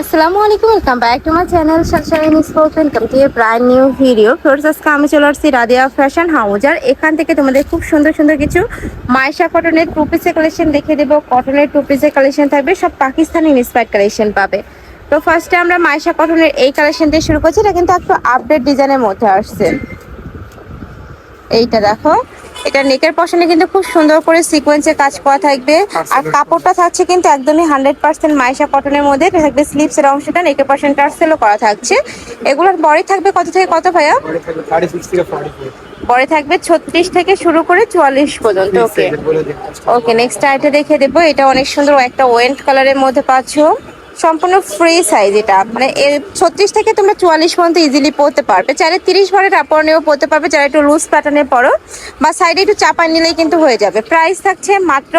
আসসালামু আলাইকুম, welcome back to my channel Sunshine sports. Welcome to A brand new video. Friends, আজকে আমি চলে আসছি রাদিয়া ফ্যাশন হাউস। আর এখান থেকে তোমাদের খুব সুন্দর সুন্দর কিছু মাইশা কটনের টু পিসের কালেকশন দেখে দেবো। কটনের টু পিসের কালেকশন থাকবে, সব পাকিস্তানি ইন্সপায়ার্ড কালেকশন পাবে। তো ফার্স্টে আমরা মাইশা কটনের এই কালেকশন দিয়ে শুরু করছি। এটা কিন্তু একটু আপডেট ডিজাইনের মধ্যে আসছে। এইটা দেখো, এটা নেকের পশনে কিন্তু খুব সুন্দর করে সিকোয়েন্সের কাজ করা থাকবে। আর কাপড়টা থাকছে কিন্তু একদমই 100% মাইশা কটনের মধ্যে। এটা থাকবে স্লিভসের অংশটা, নেকের পশন টার্সেলও করা থাকছে। এগুলোর বডি থাকবে কত থেকে কত ভাইয়া? বডি থাকবে 36 থেকে শুরু করে 44 পর্যন্ত। ওকে ওকে, নেক্সট আইটা দেখে দেবো। এটা অনেক সুন্দর একটা ওয়েন্ট কালারের মধ্যে পাচ্ছো, সম্পূর্ণ ফ্রি সাইজ। এটা মানে 36 থেকে তোমরা 44 পর্যন্ত ইজিলি পরতে পারবে। চাইলে 30 ভরের কাপড় নিয়েও পরতে পারবে, যারা একটু লুজ প্যাটার্নে পরো বা সাইডে একটু চাপায় নিলেই কিন্তু হয়ে যাবে। প্রাইস থাকছে মাত্র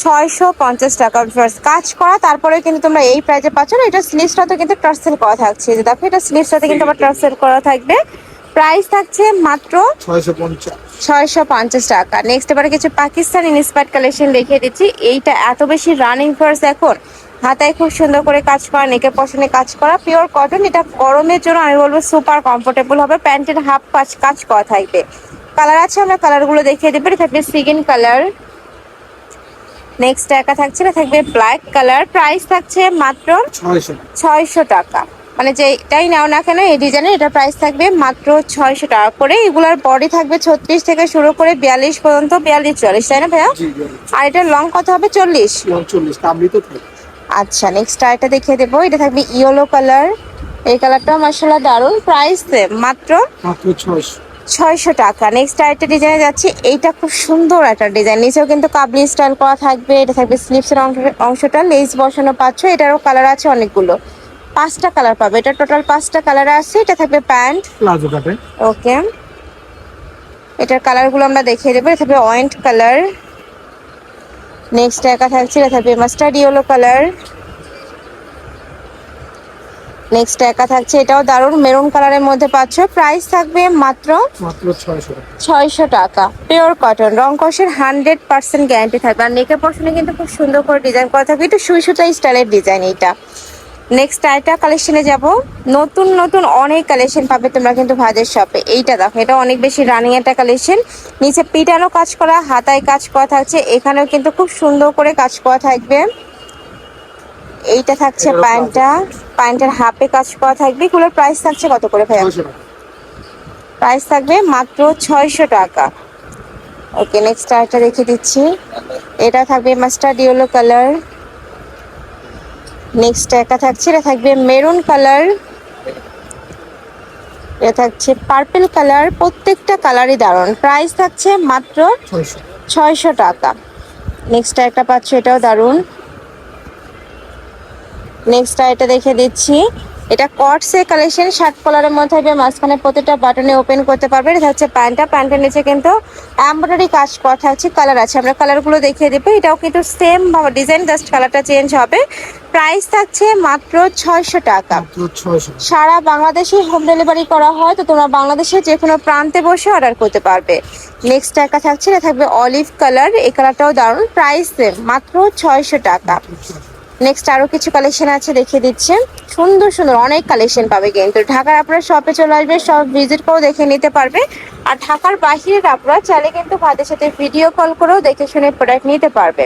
650 টাকা। ফার্স্ট কাজ করা, তারপরে কিন্তু তোমরা এই প্রাইসে পাচ্ছ না। এটা স্লিভসটাতে কিন্তু টার্সেল করা থাকছে, যে দেখো এটা স্লিভসটাতে কিন্তু আবার টার্সেল করা থাকবে। প্রাইস থাকছে মাত্র 650 টাকা। নেক্সট এবারে কিছু পাকিস্তানি ইন্সপায়ার্ড কালেকশন দেখিয়ে দিচ্ছি। এইটা এত বেশি রানিং ফার্স্ট এখন, হাতায় খুব সুন্দর করে কাজ করা, নেকের পশনে কাজ করা, পিওর কটন। এটা গরমের জন্য আমি বলবো সুপার কমফোর্টেবল হবে। প্যান্টের হাফ কাজ করা থাকবে। কালার আছে, আমরা কালারগুলো দেখিয়ে দেবো। এটা থাকবে সিগিন কালার। নেক্সট একা থাকছে, না থাকবে ব্ল্যাক কালার। প্রাইস থাকছে মাত্র 600 টাকা। মানে যেটাই নাও না কেন এই ডিজাইনের, এটা প্রাইস থাকবে মাত্র 600 টাকা করে। এগুলার বডি থাকবে 36 থেকে শুরু করে 42 পর্যন্ত, 42-44, তাই না ভাইয়া? আর এটা লং কত হবে? 40। আচ্ছা, নেক্সট আরেকটা দেখিয়ে দেবো। এটা থাকবে ইয়েলো কালার। এই কালারটাও মাশাআল্লাহ দারুণ। প্রাইস মাত্র 600 টাকা। নেক্সট আরেকটা ডিজাইনে যাচ্ছি। এইটা খুব সুন্দর একটা ডিজাইন, নিচেও কিন্তু কাবলি স্টাইল করা থাকবে। এটা থাকবে স্লিভসের অংশটা লেস বসানো পাচ্ছ। এটারও কালার আছে অনেকগুলো, 5টা কালার পাবে। এটা টোটাল 5টা কালার আছে। এটা থাকবে প্যান্ট, প্লাজো কাটে। ওকে, এটার কালারগুলো আমরা দেখিয়ে দেবো। এটা থাকবে অয়েন্ট কালার। নেক্সট একা থাকছে, এটা থাকবে মাস্টার্ড ইয়েলো কালার। নেক্সট একা থাকছে, এটাও দারুণ মেরুন কালারের মধ্যে পাচ্ছ। প্রাইস থাকবে মাত্র 600 টাকা। পিওর কটন, রং কষের 100% গ্যারান্টি থাকবে। আর নেকের পশনে কিন্তু খুব সুন্দর করে ডিজাইন করা থাকবে, একটু সুই সুতা স্টাইলের ডিজাইন এইটা। নেক্সট আইটা কালেকশনে যাব। নতুন নতুন অনেক কালেকশন পাবে তোমরা কিন্তু ভাইদের শপে। এইটা দেখো, এটা অনেক বেশি রানিং একটা কালেকশন। নিচে পিটানো কাজ করা, হাতায় কাজ করা থাকছে। এখানেও কিন্তু খুব সুন্দর করে কাজ করা থাকবে। এইটা থাকছে প্যান্টটা, প্যান্টের হাফে কাজ করা থাকবে। এগুলোর প্রাইস থাকছে কত করে ভাইয়া? প্রাইস থাকবে মাত্র 600 টাকা। ওকে, নেক্সট আরেকটা রেখে দিচ্ছি। এটা থাকবে মাস্টার্ড ইয়েলো কালার। নেক্সট একা থাকছে, এটা থাকবে মেরুন কালার। এটা থাকছে পার্পল কালার। প্রত্যেকটা কালারই দারুণ। প্রাইস থাকছে মাত্র 600 টাকা। নেক্সট একটা পাচ্ছ, এটাও দারুণ। নেক্সট এটা দেখে দিচ্ছি। এটা কটসের কালেকশন, শার্ট কলারের মধ্যে থাকবে, মাঝখানে প্রত্যেকটা বাটনে ওপেন করতে পারবে। এটা হচ্ছে প্যান্টটা, প্যান্টের নিচে কিন্তু এমব্রয়ডারি কাজ করা থাকছে। কালার আছে, আমরা কালারগুলো দেখিয়ে দেবো। এটাও কিন্তু সেম ডিজাইন, জাস্ট কালারটা চেঞ্জ হবে। প্রাইস থাকছে মাত্র 600 টাকা। সারা বাংলাদেশে হোম ডেলিভারি করা হয়, তো তোমরা বাংলাদেশের যে কোনো প্রান্তে বসে অর্ডার করতে পারবে। নেক্সট একটা থাকছে, এটা থাকবে অলিভ কালার। এই কালারটাও দারুণ। প্রাইস মাত্র 600 টাকা। নেক্সট আরো কিছু কালেকশন আছে, দেখিয়ে দিচ্ছে। সুন্দর সুন্দর অনেক কালেকশন পাবে কিন্তু। ঢাকার আপনারা শপে চলে আসবে, সব ভিজিট করেও দেখে নিতে পারবে। আর ঢাকার বাহিরের আপনারা চাইলে কিন্তু ভাইদের সাথে ভিডিও কল করেও দেখে শুনে প্রোডাক্ট নিতে পারবে।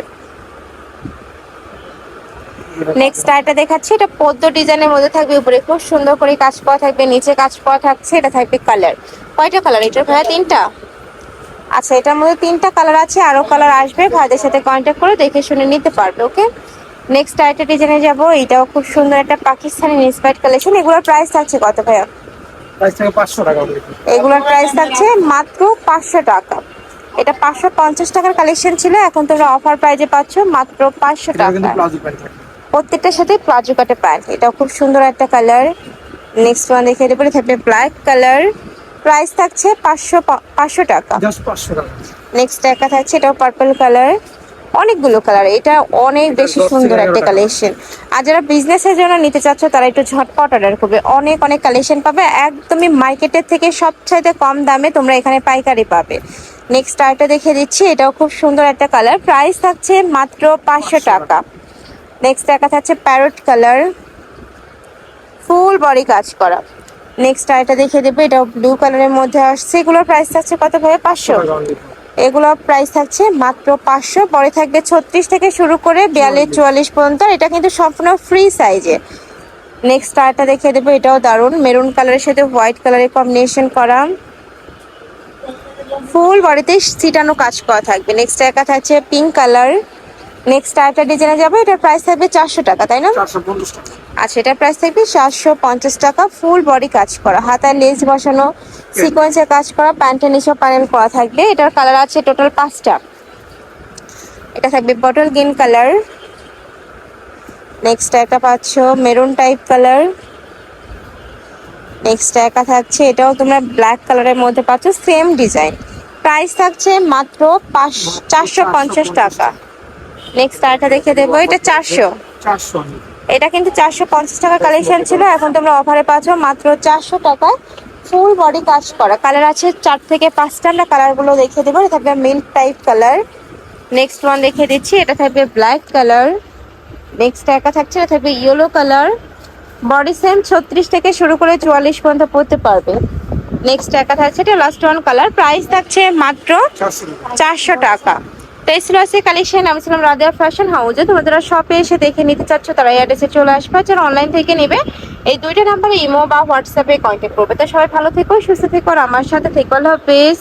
নেক্সট আরেকটা দেখাচ্ছি। এটা পদ্ম ডিজাইনের মধ্যে থাকবে, উপরে খুব সুন্দর করে কাজ করা থাকবে, নিচে কাজ করা থাকছে। এটা থাকবে কালার, কয়টা কালার এটা ভাইয়া? 3টা। আচ্ছা, এটার মধ্যে 3টা কালার আছে, আরো কালার আসবে। ভাইদের সাথে কন্ট্যাক্ট করে দেখে শুনে নিতে পারবে। ওকে, নেক্সট আরেকটা ডিজাইনে যাব। এটাও খুব সুন্দর একটা পাকিস্তানি ইন্সপায়ার্ড কালেকশন। এগুলোর প্রাইস থাকছে কত ভাইয়া? এগুলোর প্রাইস থাকছে মাত্র 500 টাকা। এটা 550 টাকার কালেকশন ছিল, এখন তোমরা অফার প্রাইজে পাচ্ছ মাত্র 500 টাকা। প্রত্যেকটার সাথে প্লাজো কাটে প্যান্ট। এটাও খুব সুন্দর একটা কালার। নেক্সট ওয়ান দেখে দেবো, থাকবে ব্ল্যাক কালার। প্রাইস থাকছে 500 টাকা। নেক্সট একা থাকছে, এটাও পার্পল কালার। অনেকগুলো কালার, এটা অনেক বেশি সুন্দর একটা কালেকশন। আর যারা বিজনেসের জন্য নিতে চাচ্ছ তারা একটু ঝটপট অর্ডার করবে। অনেক অনেক কালেকশন পাবে, একদমই মার্কেটের থেকে সবচাইতে কম দামে তোমরা এখানে পাইকারি পাবে। নেক্সট আরেকটা দেখে দিচ্ছি। এটাও খুব সুন্দর একটা কালার। প্রাইস থাকছে মাত্র 500 টাকা। নেক্সট একা থাকছে প্যারট কালার। ফুল বডি কাজ করা। নেক্সট এটা দেখিয়ে দেবো, এটা ব্লু কালারের মধ্যে আসছে। এগুলোর প্রাইস থাকছে কত ভাইয়া? 500। এগুলোর প্রাইস থাকছে মাত্র 500। পরে থাকবে 36 থেকে শুরু করে 42 44 পর্যন্ত। এটা কিন্তু সম্পূর্ণ ফ্রি সাইজে। নেক্সট এটা দেখিয়ে দেবো, এটাও দারুণ, মেরুন কালারের সাথে হোয়াইট কালারের কম্বিনেশন করা, ফুল বডিতে ছিটানো কাজ করা থাকবে। নেক্সট একা থাকছে পিঙ্ক কালার। নেক্সট আরেকটা ডিজাইনে যাবো, এটার প্রাইস থাকবে 400 টাকা, তাই না? 450 টাকা। আচ্ছা, এটার প্রাইস থাকবে 450 টাকা। ফুল বডি কাজ করা, হাতায় লেস বসানো, সিকোয়েন্সের কাজ করা, প্যান্টের নিচেও প্যানেল করা থাকবে। এটার কালার আছে টোটাল 5টা। এটা থাকবে বটল গ্রিন কালার। নেক্সট একটা পাচ্ছ মেরুন টাইপ কালার। নেক্সট একা থাকছে, এটাও তোমরা ব্ল্যাক কালারের মধ্যে পাচ্ছ, সেম ডিজাইন। প্রাইস থাকছে মাত্র 450 টাকা। নেক্সট আরেকটা দেখে দেবো, এটা 400। এটা কিন্তু 450 টাকা কালেকশন ছিল, এখন তোমরা অফারে পাচ্ছ মাত্র 400 টাকা। ফুল বডি কাজ করা, কালার আছে 4 থেকে 5টা। আমরা কালারগুলো দেখিয়ে দেবো। এটা থাকবে milk type colour. Next one দেখিয়ে দিচ্ছি, এটা থাকবে ব্ল্যাক কালার। নেক্সট একা থাকছে, এটা থাকবে ইয়েলো কালার। বডি সেম 36 থেকে শুরু করে 44 পর্যন্ত পড়তে পারবে। নেক্সট একা থাকছে, এটা লাস্ট ওয়ান কালার। প্রাইস থাকছে মাত্র 400 টাকা। তো এই ছিল আজকে কালেকশন। আমি ছিলাম রাদিয়া ফ্যাশন হাউসে। তোমরা যারা শপে এসে দেখে নিতে চাচ্ছ তারা এই অ্যাড্রেসে চলে আসবে। যারা অনলাইন থেকে নেবে এই দুইটা নাম্বারে ইমো বা হোয়াটসঅ্যাপে কন্ট্যাক্ট করবে। তো সবাই ভালো থেকো, সুস্থ থেকো, আর আমার সাথে থেকো। আল্লাহ হাফেজ।